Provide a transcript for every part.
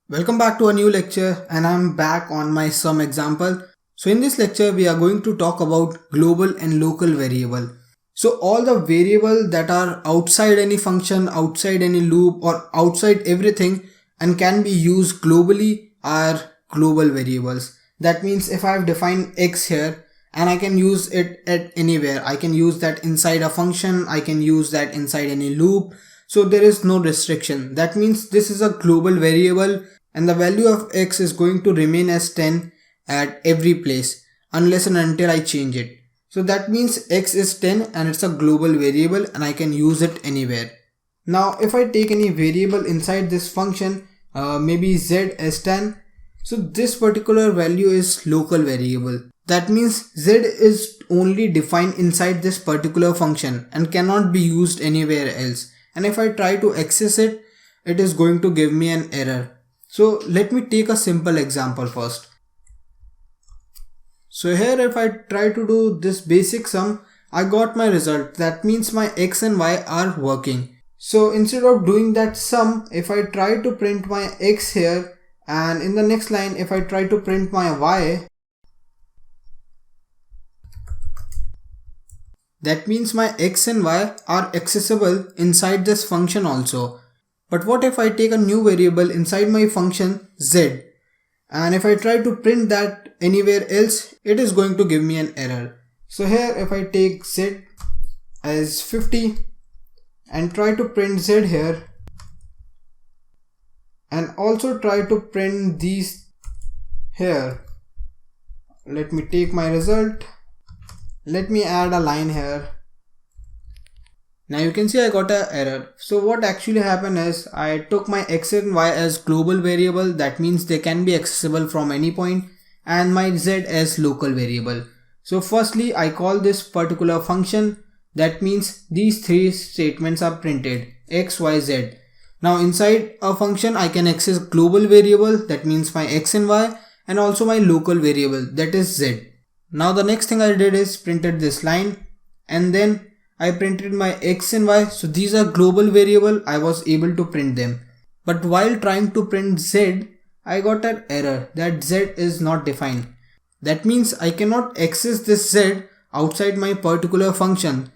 Welcome back to a new lecture, and I'm back on my sum example. So in this lecture we are going to talk about global and local variable. So all the variable that are outside any function, outside any loop or outside everything and can be used globally are global variables. That means if I have defined x here and I can use it at anywhere, I can use that inside a function, I can use that inside any loop. So there is no restriction. That means this is a global variable and the value of x is going to remain as 10 at every place unless and until I change it. So that means x is 10 and it's a global variable and I can use it anywhere. Now if I take any variable inside this function, maybe z as 10, so this particular value is local variable. That means z is only defined inside this particular function and cannot be used anywhere else. And if I try to access it, it is going to give me an error. So let me take a simple example first. So here if I try to do this basic sum, I got my result. That means my x and y are working. So instead of doing that sum, if I try to print my x here and in the next line if I try to print my y, that means my x and y are accessible inside this function also. But what if I take a new variable inside my function z and if I try to print that anywhere else, it is going to give me an error. So here if I take z as 50 and try to print z here and also try to print these here, let me take my result. Let me add a line here. Now you can see I got an error. So what actually happened is I took my x and y as global variable, that means they can be accessible from any point, and my z as local variable. So firstly I call this particular function, that means these three statements are printed x, y, z. Now inside a function I can access global variable, that means my x and y, and also my local variable, that is z. Now the next thing I did is printed this line and then I printed my x and y. So these are global variable, I was able to print them. But while trying to print z, I got an error that z is not defined. That means I cannot access this z outside my particular function.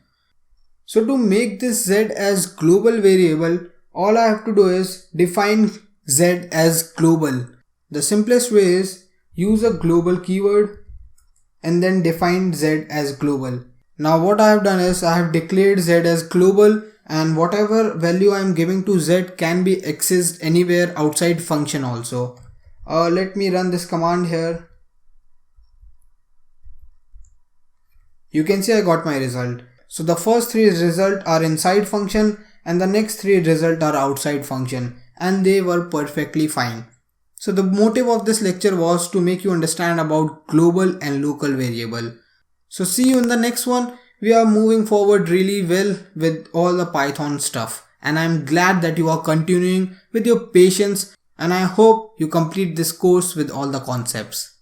So to make this z as global variable, all I have to do is define z as global. The simplest way is use a global keyword and then define z as global. Now what I have done is I have declared z as global and whatever value I am giving to z can be accessed anywhere outside function also. Let me run this command here. You can see I got my result. So the first three results are inside function and the next three results are outside function, and they were perfectly fine. So the motive of this lecture was to make you understand about global and local variable. So see you in the next one. We are moving forward really well with all the Python stuff, and I'm glad that you are continuing with your patience, and I hope you complete this course with all the concepts.